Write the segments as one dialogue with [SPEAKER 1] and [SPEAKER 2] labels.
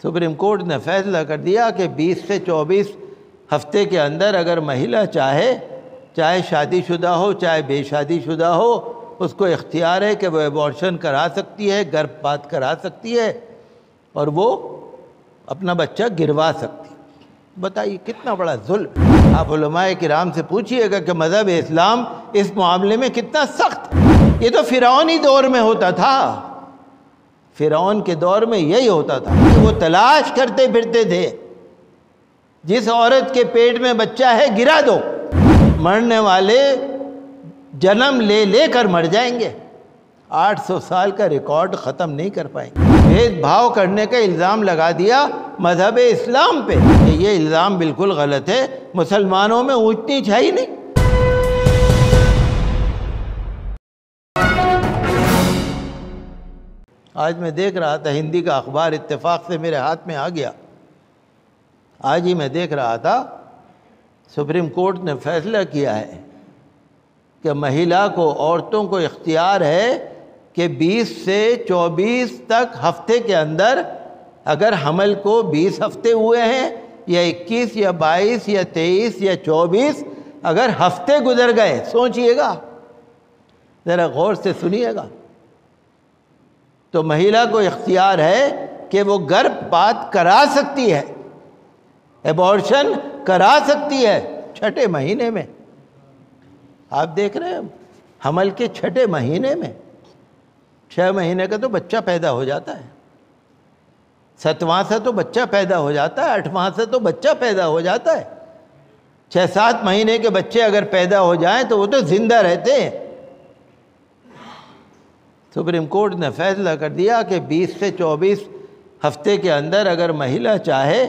[SPEAKER 1] Supreme court نے فیصلہ کر دیا کہ 20 سے 24 ہفتے کے اندر اگر مہیلا چاہے شادی شدہ ہو چاہے بے شادی شدہ ہو، اس کو اختیار ہے کہ وہ ایبورشن کرا سکتی ہے، گربھپات کرا سکتی ہے اور وہ اپنا بچہ گروا سکتی ہے۔ بتائیے کتنا بڑا ظلم۔ آپ علماء کرام سے پوچھئے گا کہ مذہب اسلام اس معاملے میں کتنا سخت ہے۔ یہ تو فرعونی دور میں ہوتا تھا، فرعون کے دور میں یہی ہوتا تھا کہ وہ تلاش کرتے پھرتے تھے، جس عورت کے پیٹ میں بچہ ہے گرا دو، مرنے والے جنم لے کر مر جائیں گے، 800 سال کا ریکارڈ ختم نہیں کر پائیں گے۔ بھید بھاؤ کرنے کا الزام لگا دیا مذہب اسلام پہ، کہ یہ الزام بالکل غلط ہے، مسلمانوں میں اونچ نیچ ہے ہی نہیں۔ آج میں دیکھ رہا تھا، ہندی کا اخبار اتفاق سے میرے ہاتھ میں آ گیا، آج ہی میں دیکھ رہا تھا، سپریم کورٹ نے فیصلہ کیا ہے کہ مہیلا کو، عورتوں کو اختیار ہے کہ 20 سے 24 تک ہفتے کے اندر، اگر حمل کو 20 ہفتے ہوئے ہیں یا 21 یا 22 یا 23 یا 24، اگر ہفتے گزر گئے، سوچئے گا، ذرا غور سے سنیے گا، تو مہیلا کو اختیار ہے کہ وہ گربھپات کرا سکتی ہے، ایبورشن کرا سکتی ہے 6 مہینے میں۔ آپ دیکھ رہے ہیں حمل کے 6 مہینے میں، 6 مہینے کا تو بچہ پیدا ہو جاتا ہے، 7واں سے تو بچہ پیدا ہو جاتا ہے، 8واں سے تو بچہ پیدا ہو جاتا ہے۔ 6-7 مہینے کے بچے اگر پیدا ہو جائیں تو وہ تو زندہ رہتے ہیں۔ سپریم کورٹ نے فیصلہ کر دیا کہ 20 سے 24 ہفتے کے اندر اگر مہیلا چاہے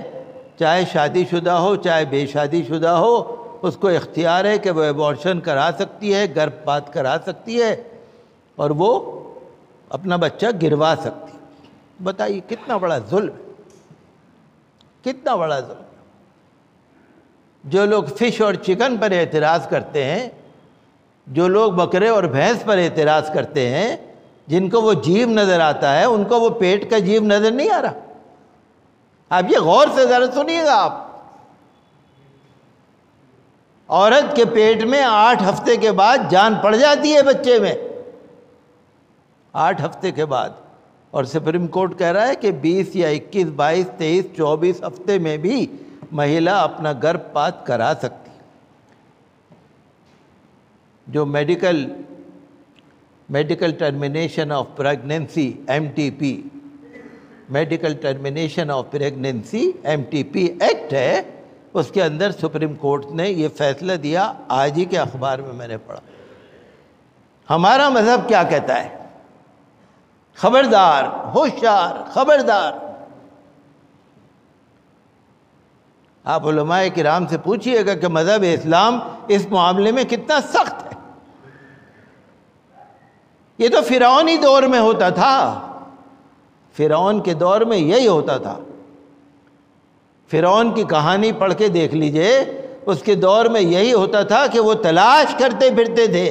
[SPEAKER 1] شادی شدہ ہو چاہے بے شادی شدہ ہو، اس کو اختیار ہے کہ وہ ایبورشن کرا سکتی ہے، گربھپات کرا سکتی ہے اور وہ اپنا بچہ گروا سکتی ہے۔ بتائیے کتنا بڑا ظلم ہے، کتنا بڑا ظلم۔ جو لوگ فش اور چکن پر اعتراض کرتے ہیں، جو لوگ بکرے اور بھینس پر اعتراض کرتے ہیں، جن کو وہ جیو نظر آتا ہے، ان کو وہ پیٹ کا جیو نظر نہیں آ رہا۔ آپ یہ غور سے ذرا سنیے گا۔ آپ عورت کے پیٹ میں 8 ہفتے کے بعد جان پڑ جاتی ہے بچے میں، 8 ہفتے کے بعد، اور سپریم کورٹ کہہ رہا ہے کہ 20 یا 21 22 23 24 ہفتے میں بھی مہیلا اپنا گربھپات کرا سکتی۔ جو medical termination of pregnancy MTP، medical termination of pregnancy MTP act ہے، اس کے اندر سپریم کورٹ نے یہ فیصلہ دیا، آج ہی کے اخبار میں نے پڑھا۔ ہمارا مذہب کیا کہتا ہے؟ خبردار، ہوشیار، خبردار۔ آپ علماء کرام سے پوچھئے گا کہ مذہب اسلام اس معاملے میں کتنا سخت ہے۔ یہ تو فرعونی دور میں ہوتا تھا، فرعون کے دور میں یہی ہوتا تھا۔ فرعون کی کہانی پڑھ کے دیکھ لیجئے، اس کے دور میں یہی ہوتا تھا کہ وہ تلاش کرتے پھرتے تھے،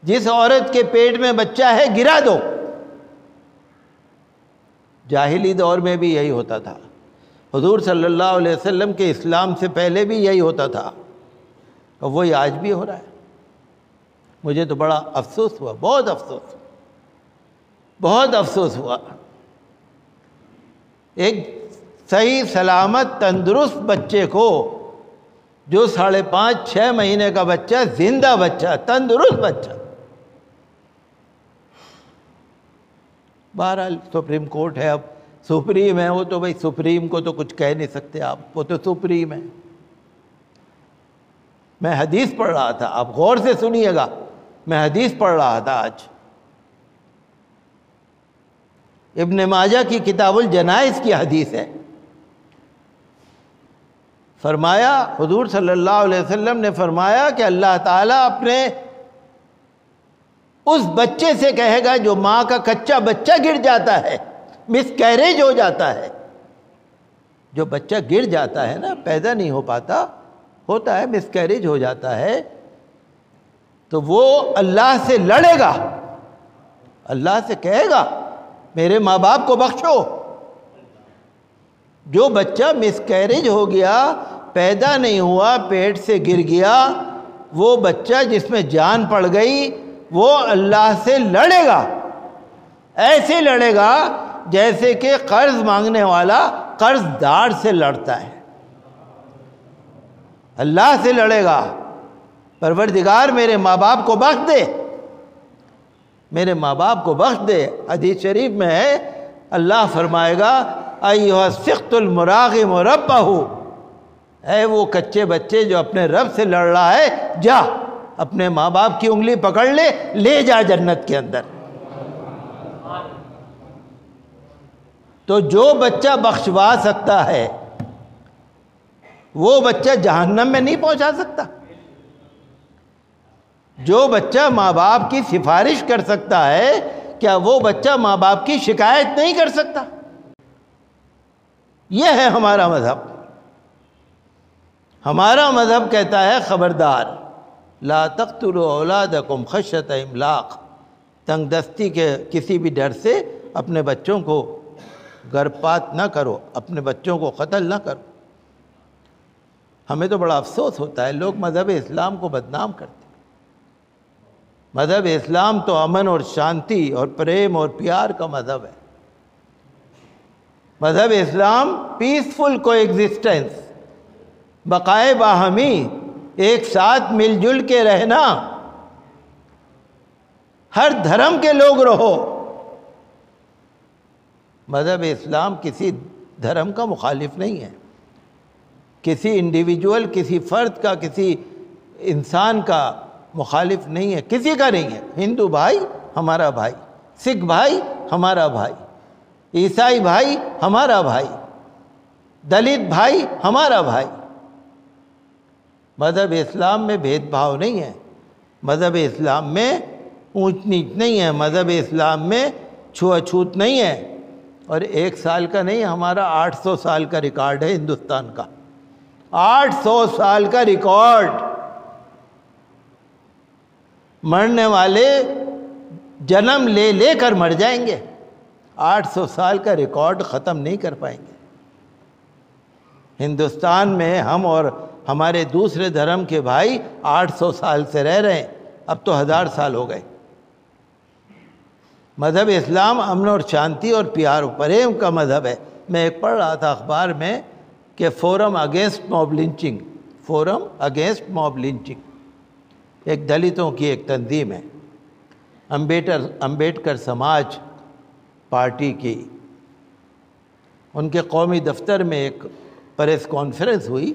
[SPEAKER 1] جس عورت کے پیٹ میں بچہ ہے گرا دو۔ جاہلی دور میں بھی یہی ہوتا تھا، حضور صلی اللہ علیہ وسلم کے اسلام سے پہلے بھی یہی ہوتا تھا، اور وہی آج بھی ہو رہا ہے۔ مجھے تو بڑا افسوس ہوا، بہت افسوس ہوا۔ ایک صحیح سلامت تندرست بچے کو، جو 5.5-6 مہینے کا بچہ، زندہ بچہ، تندرست بچہ، بہرحال سپریم کورٹ ہے، اب سپریم ہے وہ تو، بھائی سپریم کو تو کچھ کہہ نہیں سکتے آپ، وہ تو سپریم ہے۔ میں حدیث پڑھ رہا تھا، آپ غور سے سنیے گا، میں حدیث پڑھ رہا تھا آج، ابن ماجہ کی کتاب الجنائز کی حدیث ہے۔ فرمایا، حضور صلی اللہ علیہ وسلم نے فرمایا کہ اللہ تعالیٰ اپنے اس بچے سے کہے گا جو ماں کا کچا بچہ گر جاتا ہے، مس کیریج ہو جاتا ہے، جو بچہ گر جاتا ہے نا، پیدا نہیں ہو پاتا، ہوتا ہے، مس کیریج ہو جاتا ہے، تو وہ اللہ سے لڑے گا، اللہ سے کہے گا میرے ماں باپ کو بخشو، جو بچہ مس کیریج ہو گیا، پیدا نہیں ہوا، پیٹ سے گر گیا، وہ بچہ جس میں جان پڑ گئی، وہ اللہ سے لڑے گا، ایسے لڑے گا جیسے کہ قرض مانگنے والا قرض دار سے لڑتا ہے، اللہ سے لڑے گا۔ پروردگار میرے ماں باپ کو بخش دے، میرے ماں باپ کو بخش دے۔ حدیث شریف میں ہے، اللہ فرمائے گا ایھا السقط المراغم ربہ، اے وہ کچے بچے جو اپنے رب سے لڑ رہا ہے، جا اپنے ماں باپ کی انگلی پکڑ لے، لے جا جنت کے اندر۔ تو جو بچہ بخشوا سکتا ہے وہ بچہ جہنم میں نہیں پہنچا سکتا؟ جو بچہ ماں باپ کی سفارش کر سکتا ہے، کیا وہ بچہ ماں باپ کی شکایت نہیں کر سکتا؟ یہ ہے ہمارا مذہب۔ ہمارا مذہب کہتا ہے خبردار، لا تقتلوا اولادکم خشیۃ املاق، تنگ دستی کے کسی بھی ڈر سے اپنے بچوں کو گرپات نہ کرو، اپنے بچوں کو قتل نہ کرو۔ ہمیں تو بڑا افسوس ہوتا ہے، لوگ مذہب اسلام کو بدنام کرتے ہیں۔ مذہب اسلام تو امن اور شانتی اور پریم اور پیار کا مذہب ہے۔ مذہب اسلام پیسفل کو ایگزسٹنس، بقائے باہمی، ایک ساتھ مل جل کے رہنا، ہر دھرم کے لوگ رہو۔ مذہب اسلام کسی دھرم کا مخالف نہیں ہے، کسی انڈیویجول، کسی فرد کا، کسی انسان کا مخالف نہیں ہے، کسی کا نہیں ہے۔ ہندو بھائی ہمارا بھائی، سکھ بھائی ہمارا بھائی، عیسائی بھائی ہمارا بھائی، دلت بھائی ہمارا بھائی۔ مذہب اسلام میں بھید بھاؤ نہیں ہے، مذہب اسلام میں اونچ نیچ نہیں ہے، مذہب اسلام میں چھوا چھوت نہیں ہے۔ اور 1 سال کا نہیں، ہمارا 800 سال کا ریکارڈ ہے ہندوستان کا، 800 سال کا ریکارڈ۔ مرنے والے جنم لے لے کر مر جائیں گے، 800 سال کا ریکارڈ ختم نہیں کر پائیں گے۔ ہندوستان میں ہم اور ہمارے دوسرے دھرم کے بھائی 800 سال سے رہ رہے ہیں، اب تو 1000 سال ہو گئے۔ مذہب اسلام امن اور شانتی اور پیار و پریم کا مذہب ہے۔ میں ایک پڑھ رہا تھا اخبار میں کہ forum against mob lynching, forum against mob lynching ایک دلتوں کی ایک تنظیم ہے، امبیڈکر سماج پارٹی کی۔ ان کے قومی دفتر میں ایک پریس کانفرنس ہوئی،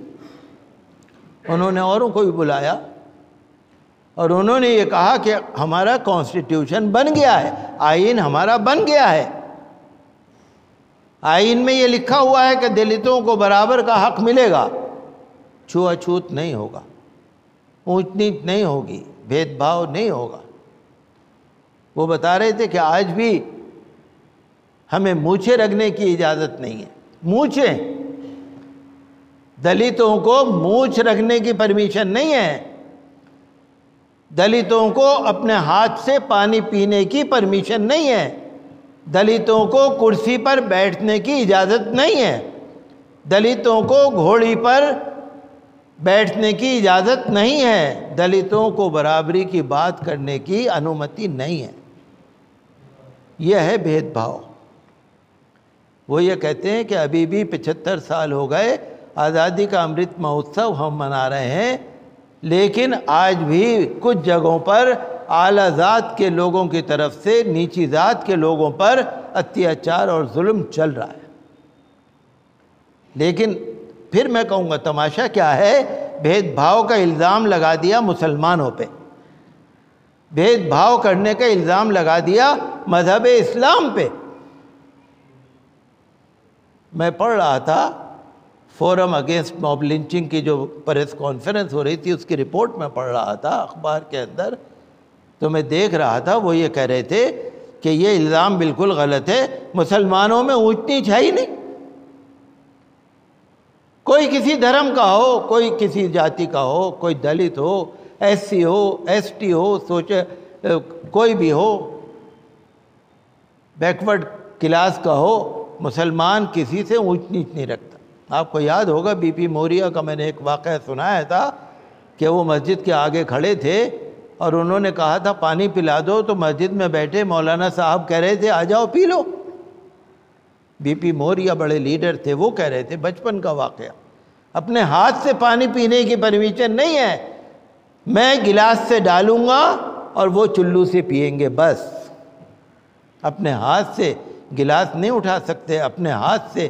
[SPEAKER 1] انہوں نے اوروں کو بھی بلایا اور انہوں نے یہ کہا کہ ہمارا کانسٹیٹیوشن بن گیا ہے، آئین ہمارا بن گیا ہے، آئین میں یہ لکھا ہوا ہے کہ دلتوں کو برابر کا حق ملے گا، چھوا چھوت نہیں ہوگا، اونچ نیچ نہیں ہوگی، بھید بھاؤ نہیں ہوگا۔ وہ بتا رہے تھے کہ آج بھی ہمیں مونچھیں رکھنے کی اجازت نہیں ہے، مونچھیں، دلتوں کو مونچھ رکھنے کی پرمیشن نہیں ہے، دلتوں کو اپنے ہاتھ سے پانی پینے کی پرمیشن نہیں ہے، دلتوں کو کرسی پر بیٹھنے کی اجازت نہیں ہے، دلتوں کو گھوڑی پر بیٹھنے کی اجازت نہیں ہے، دلتوں کو برابری کی بات کرنے کی انومتی نہیں ہے۔ یہ ہے بھید بھاؤ۔ وہ یہ کہتے ہیں کہ ابھی بھی 75 سال ہو گئے، آزادی کا امرت مہوتسو ہم منا رہے ہیں، لیکن آج بھی کچھ جگہوں پر اعلیٰ ذات کے لوگوں کی طرف سے نیچی ذات کے لوگوں پر اتیاچار اور ظلم چل رہا ہے۔ لیکن پھر میں کہوں گا تماشا کیا ہے، بھید بھاؤ کا الزام لگا دیا مسلمانوں پہ، بھید بھاؤ کرنے کا الزام لگا دیا مذہب اسلام پہ۔ میں پڑھ رہا تھا فورم اگینسٹ موب لنچنگ کی جو پریس کانفرنس ہو رہی تھی، اس کی رپورٹ میں پڑھ رہا تھا اخبار کے اندر، تو میں دیکھ رہا تھا وہ یہ کہہ رہے تھے کہ یہ الزام بالکل غلط ہے، مسلمانوں میں اونچ نیچ ہے ہی نہیں، کوئی کسی دھرم کا ہو، کوئی کسی جاتی کا ہو، کوئی دلت ہو، ایس سی ہو، ایس ٹی ہو، کوئی بھی ہو، بیکورڈ کلاس کا ہو، مسلمان کسی سے اونچ نیچ نہیں رکھتا۔ آپ کو یاد ہوگا بی پی موریہ کا میں نے ایک واقعہ سنایا تھا کہ وہ مسجد کے آگے کھڑے تھے اور انہوں نے کہا تھا پانی پلا دو، تو مسجد میں بیٹھے مولانا صاحب کہہ رہے تھے آ جاؤ پی لو۔ بی پی موریہ بڑے لیڈر تھے، وہ کہہ رہے تھے، بچپن کا واقعہ، اپنے ہاتھ سے پانی پینے کی پرمیشن نہیں ہے، میں گلاس سے ڈالوں گا اور وہ چلو سے پئیں گے بس۔ اپنے ہاتھ سے گلاس نہیں اٹھا سکتے، اپنے ہاتھ سے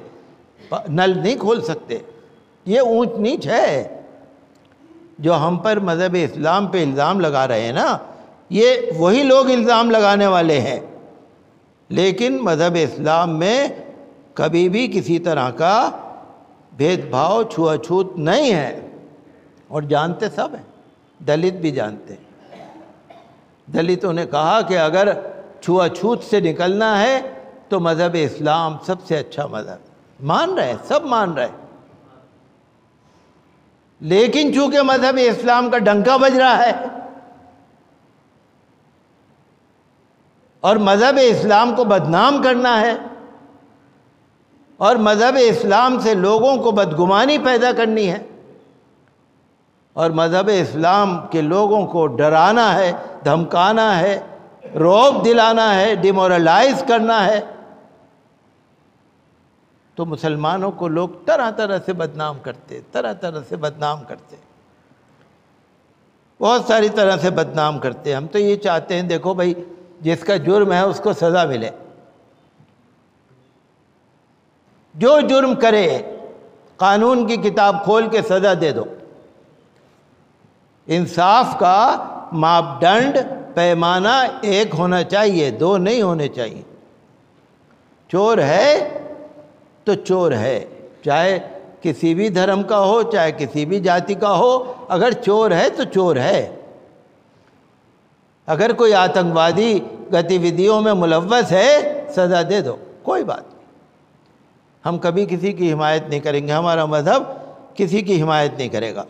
[SPEAKER 1] نل نہیں کھول سکتے۔ یہ اونچ نیچ ہے جو ہم پر مذہب اسلام پہ الزام لگا رہے ہیں نا، یہ وہی لوگ الزام لگانے والے ہیں، لیکن مذہب اسلام میں کبھی بھی کسی طرح کا بھید بھاؤ چھوا چھوت نہیں ہے، اور جانتے سب ہیں، دلت بھی جانتے ہیں۔ دلتوں نے کہا کہ اگر چھوا چھوت سے نکلنا ہے تو مذہب اسلام سب سے اچھا مذہب، مان رہے، سب مان رہے، لیکن چونکہ مذہب اسلام کا ڈنکا بج رہا ہے اور مذہب اسلام کو بدنام کرنا ہے اور مذہب اسلام سے لوگوں کو بدگمانی پیدا کرنی ہے اور مذہب اسلام کے لوگوں کو ڈرانا ہے، دھمکانا ہے، رعب دلانا ہے، ڈیمورلائز کرنا ہے، تو مسلمانوں کو لوگ طرح طرح سے بدنام کرتے، طرح طرح سے بدنام کرتے، بہت ساری طرح سے بدنام کرتے۔ ہم تو یہ چاہتے ہیں دیکھو بھائی جس کا جرم ہے اس کو سزا ملے، جو جرم کرے قانون کی کتاب کھول کے سزا دے دو۔ انصاف کا ماپدنڈ پیمانہ ایک ہونا چاہیے، دو نہیں ہونے چاہیے۔ چور ہے تو چور ہے، چاہے کسی بھی دھرم کا ہو، چاہے کسی بھی جاتی کا ہو، اگر چور ہے تو چور ہے۔ اگر کوئی آتنکوادی گتی ودھیوں میں ملوث ہے سزا دے دو، کوئی بات نہیں، ہم کبھی کسی کی حمایت نہیں کریں گے، ہمارا مذہب کسی کی حمایت نہیں کرے گا۔